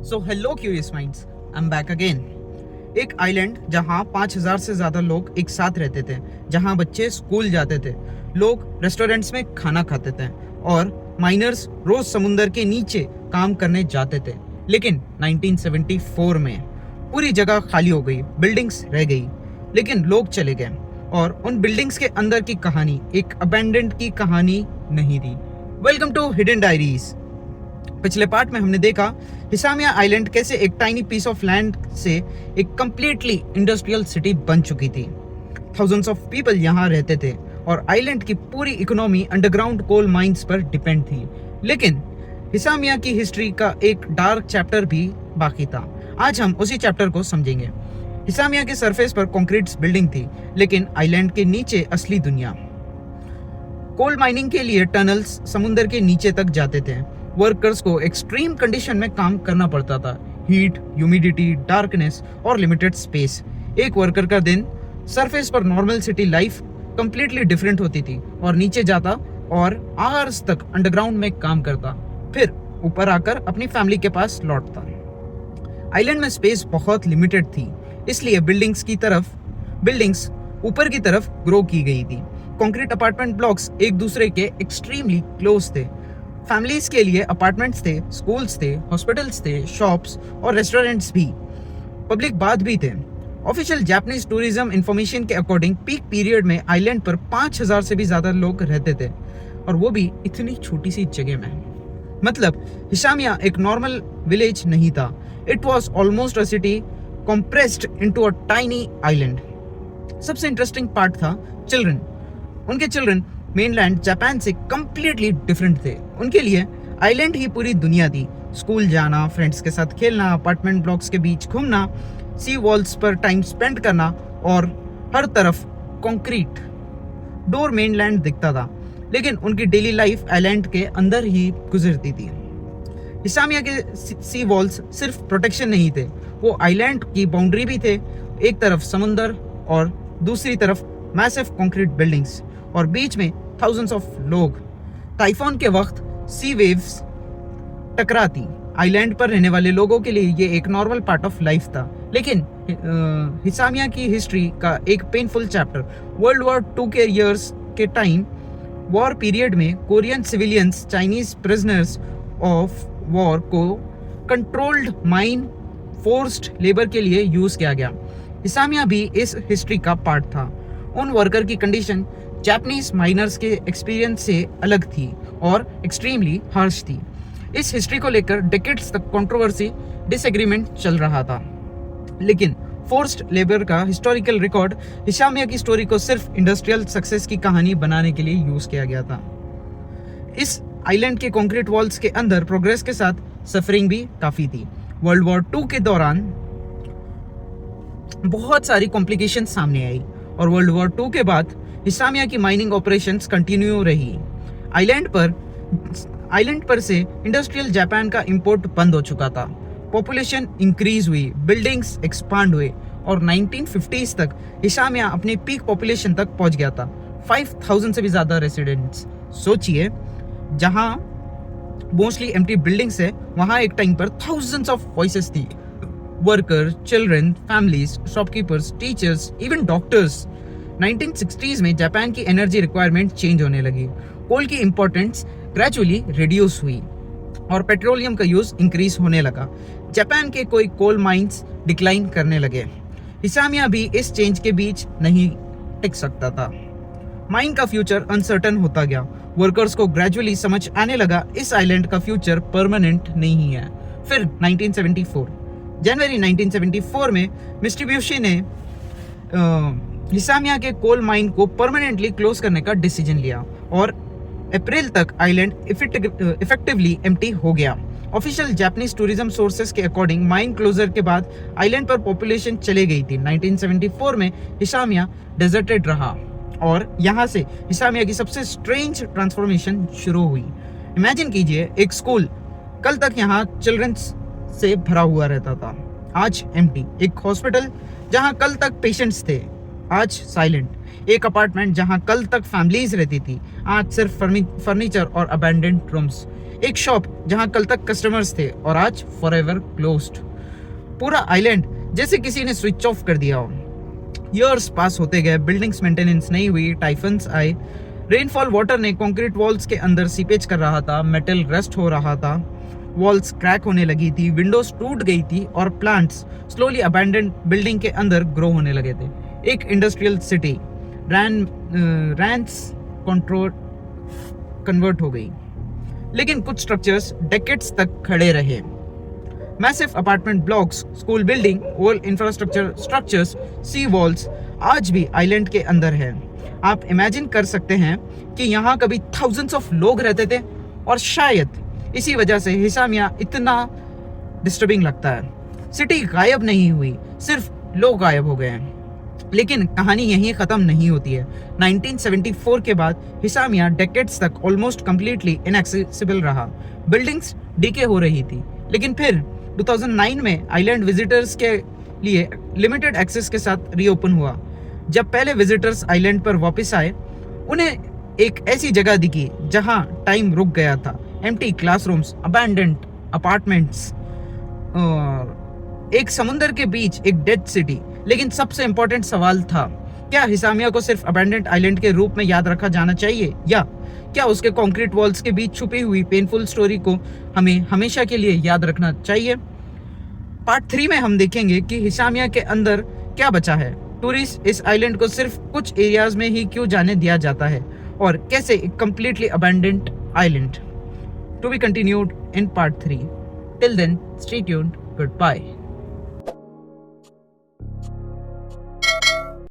So hello curious minds, I am back again. एक island जहाँ 5,000 से ज़्यादा लोग एक साथ रहते थे, जहाँ बच्चे स्कूल जाते थे, लोग रेस्टोरेंट्स में खाना खाते थे और माइनर्स रोज समुंदर के नीचे काम करने जाते थे। लेकिन 1974 में पूरी जगह खाली हो गई, बिल्डिंग्स रह गई, लेकिन लोग चले गए और उन बिल्डिंग्स के अंदर की कहानी एक अबैंडन्ड की कहानी नहीं थी। Welcome to hidden diaries. पिछले पार्ट में हमने देखा हिसामिया आइलैंड कैसे एक टाइनी पीस ऑफ लैंड से एक कंप्लीटली इंडस्ट्रियल सिटी बन चुकी थी। थाउजेंड्स ऑफ पीपल यहाँ रहते थे और आइलैंड की पूरी इकोनॉमी अंडरग्राउंड कोल माइंस पर डिपेंड थी। लेकिन हिसामिया की हिस्ट्री का एक डार्क चैप्टर भी बाकी था। आज हम उसी चैप्टर को समझेंगे। हिसामिया के सरफेस पर कंक्रीट बिल्डिंग थी, लेकिन आइलैंड के नीचे असली दुनिया। कोल माइनिंग के लिए टनल्स समुंदर के नीचे तक जाते थे। वर्कर्स को एक्सट्रीम कंडीशन में काम करना पड़ता था, हीट, ह्यूमिडिटी, डार्कनेस और लिमिटेड स्पेस। एक वर्कर का दिन सरफेस पर normal city life completely different होती थी और नीचे जाता और आवर्स तक अंडरग्राउंड में काम करता, फिर ऊपर आकर अपनी फैमिली के पास लौटता। आइलैंड में स्पेस बहुत लिमिटेड थी, इसलिए बिल्डिंग्स ऊपर की तरफ ग्रो की गई थी। कंक्रीट अपार्टमेंट ब्लॉक्स एक दूसरे के एक्सट्रीमली क्लोज थे। फैमिलीज के लिए अपार्टमेंट्स थे, स्कूल्स थे, हॉस्पिटल्स थे, शॉप्स और रेस्टोरेंट्स भी, पब्लिक बाथ भी थे। ऑफिशियल जापानीज टूरिज्म इंफॉर्मेशन के अकॉर्डिंग पीक पीरियड में आइलैंड पर 5,000 से भी ज्यादा लोग रहते थे, और वो भी इतनी छोटी सी जगह में। मतलब हिसामिया एक नॉर्मल विलेज नहीं था, it was almost a city compressed into a tiny island। सबसे इंटरेस्टिंग पार्ट था चिल्ड्रन। उनके चिल्ड्रन मेनलैंड जापान से कंप्लीटली डिफरेंट थे। उनके लिए आइलैंड ही पूरी दुनिया थी। स्कूल जाना, फ्रेंड्स के साथ खेलना, अपार्टमेंट ब्लॉक्स के बीच घूमना, सी वॉल्स पर टाइम स्पेंड करना और हर तरफ कंक्रीट डोर मेनलैंड दिखता था। लेकिन उनकी डेली लाइफ आइलैंड के अंदर ही गुजरती थी। हिसामिया के सी वॉल्स सिर्फ प्रोटेक्शन नहीं थे, वो आइलैंड की बाउंड्री भी थे। एक तरफ समुंदर और दूसरी तरफ मैसिव कंक्रीट बिल्डिंग्स और बीच में थाउजेंड्स ऑफ लोग। टाइफून के वक्त सी वेव्स टकराती। आइलैंड पर रहने वाले लोगों के लिए ये एक नॉर्मल पार्ट ऑफ लाइफ था। लेकिन हिसामिया की हिस्ट्री का एक पेनफुल चैप्टर, वर्ल्ड वॉर 2 के ईयर्स के टाइम वॉर पीरियड में Korean civilians, Chinese prisoners of war को कंट्रोल्ड माइन फोर्स्ड लेबर के लिए यूज किया गया। हिसामिया भी इस हिस्ट्री का पार्ट था। उन वर्कर की कंडीशन जापानीज माइनर्स के एक्सपीरियंस से अलग थी और एक्सट्रीमली हार्श थी। इस हिस्ट्री को लेकर डेकेड्स तक कंट्रोवर्सी, डिसएग्रीमेंट चल रहा था। लेकिन फोर्स्ड लेबर का हिस्टोरिकल रिकॉर्ड हिसामिया की स्टोरी को सिर्फ इंडस्ट्रियल सक्सेस की कहानी बनाने के लिए यूज किया गया था। इस आइलैंड के कंक्रीट वॉल्स के अंदर प्रोग्रेस के साथ सफरिंग भी काफी थी। वर्ल्ड वॉर 2 के दौरान बहुत सारी कॉम्प्लिकेशन सामने आई और वर्ल्ड वॉर 2 के बाद हिसामिया की माइनिंग ऑपरेशंस कंटिन्यू रही। आइलैंड पर से इंडस्ट्रियल जापान का इंपोर्ट बंद हो चुका था। पॉपुलेशन इंक्रीज हुई, बिल्डिंग्स एक्सपांड हुए और 1950s तक हिसामिया अपने पीक पॉपुलेशन तक पहुंच गया था। 5,000 से भी ज्यादा रेसिडेंट्स। सोचिए, जहां मोस्टली एम्प्टी बिल्डिंग्स है, वहां एक टाइम पर थाउजेंड्स ऑफ वॉइसेस थी। Worker, children, families, shopkeepers, teachers, even doctors. 1960s में जापान की एनर्जी रिक्वायरमेंट चेंज होने लगी। कोल की इंपॉर्टेंस ग्रेजुअली रिड्यूस हुई और पेट्रोलियम का यूज इंक्रीज होने लगा। जापान के कोई कोल माइंस डिक्लाइन करने लगे। हिसामिया भी इस चेंज के बीच नहीं टिक सकता था। माइन का फ्यूचर अनसर्टन होता गया। वर्कर्स को ग्रेजुअली समझ आने लगा इस आइलैंड का फ्यूचर परमानेंट नहीं है। फिर 1974 जनवरी 1974 में मित्सुबिशी ने हिसामिया के कोल माइन को परमानेंटली क्लोज करने का डिसीजन लिया और अप्रैल तक आइलैंड इफेक्टिवली एम्प्टी हो गया। ऑफिशियल जापानीज टूरिज्म सोर्सेस के अकॉर्डिंग माइन क्लोजर के बाद आइलैंड पर पॉपुलेशन चले गई थी। 1974 में हिसामिया डेजर्टेड रहा और यहाँ से हिसामिया की सबसे स्ट्रेंज ट्रांसफॉर्मेशन शुरू हुई। इमेजिन कीजिए, एक स्कूल कल तक यहाँ चिल्ड्रंस से भरा हुआ रहता था, आज एम्प्टी। एक हॉस्पिटल जहाँ कल तक पेशेंट्स थे, आज साइलेंट। एक अपार्टमेंट जहां कल तक फैमिलीज रहती थी, आज सिर्फ फर्नीचर और अबैंडन्ड रूम्स। एक शॉप जहां कल तक कस्टमर्स थे और आज फॉरएवर क्लोज्ड। पूरा आइलैंड जैसे किसी ने स्विच ऑफ कर दिया हो। ईयर्स पास होते गए, बिल्डिंग्स मेंटेनेंस नहीं हुई, टाइफन्स आए, रेनफॉल वाटर ने कंक्रीट वॉल्स के अंदर सीपेज कर रहा था, मेटल रस्ट हो रहा था, वॉल्स क्रैक होने लगी थी, विंडोज टूट गई थी और प्लांट्स स्लोली अबैंडन्ड बिल्डिंग के अंदर ग्रो होने लगे थे। एक इंडस्ट्रियल सिटी रैंस कन्वर्ट हो गई, लेकिन कुछ स्ट्रक्चर्स डेकेड्स तक खड़े रहे। Massive apartment blocks, school building, old infrastructure structures, sea walls आज भी आइलैंड के अंदर है। आप इमेजिन कर सकते हैं कि यहाँ कभी थाउजेंड्स ऑफ लोग रहते थे और शायद इसी वजह से हिसामिया इतना डिस्टर्बिंग लगता है। सिटी गायब नहीं हुई, सिर्फ लोग गायब हो गए हैं। लेकिन कहानी यहीं ख़त्म नहीं होती है। 1974 के बाद हिसामिया डेकेड्स तक ऑलमोस्ट कंप्लीटली इनएक्सेसिबल रहा। बिल्डिंग्स डीके हो रही थी, लेकिन फिर 2009 में आइलैंड विजिटर्स के लिए लिमिटेड एक्सेस के साथ रीओपन हुआ। जब पहले विजिटर्स आइलैंड पर वापस आए, उन्हें एक ऐसी जगह दिखी जहां टाइम रुक गया था। एम्प्टी क्लासरूम्स, अबैंडन्ड अपार्टमेंट्स और एक समुंदर के बीच एक डेड सिटी। लेकिन सबसे इंपॉर्टेंट सवाल था, क्या हिसामिया को सिर्फ अबैंडन्ड आइलैंड के रूप में याद रखा जाना चाहिए, या क्या उसके कंक्रीट वॉल्स के बीच छुपी हुई पेनफुल स्टोरी को हमें हमेशा के लिए याद रखना चाहिए? पार्ट 3 में हम देखेंगे कि हिसामिया के अंदर क्या बचा है, टूरिस्ट इस आइलैंड को सिर्फ कुछ एरियाज में ही क्यों जाने दिया जाता है, और कैसे एक completely abandoned island. To be continued in part 3. Till then, stay tuned. Goodbye.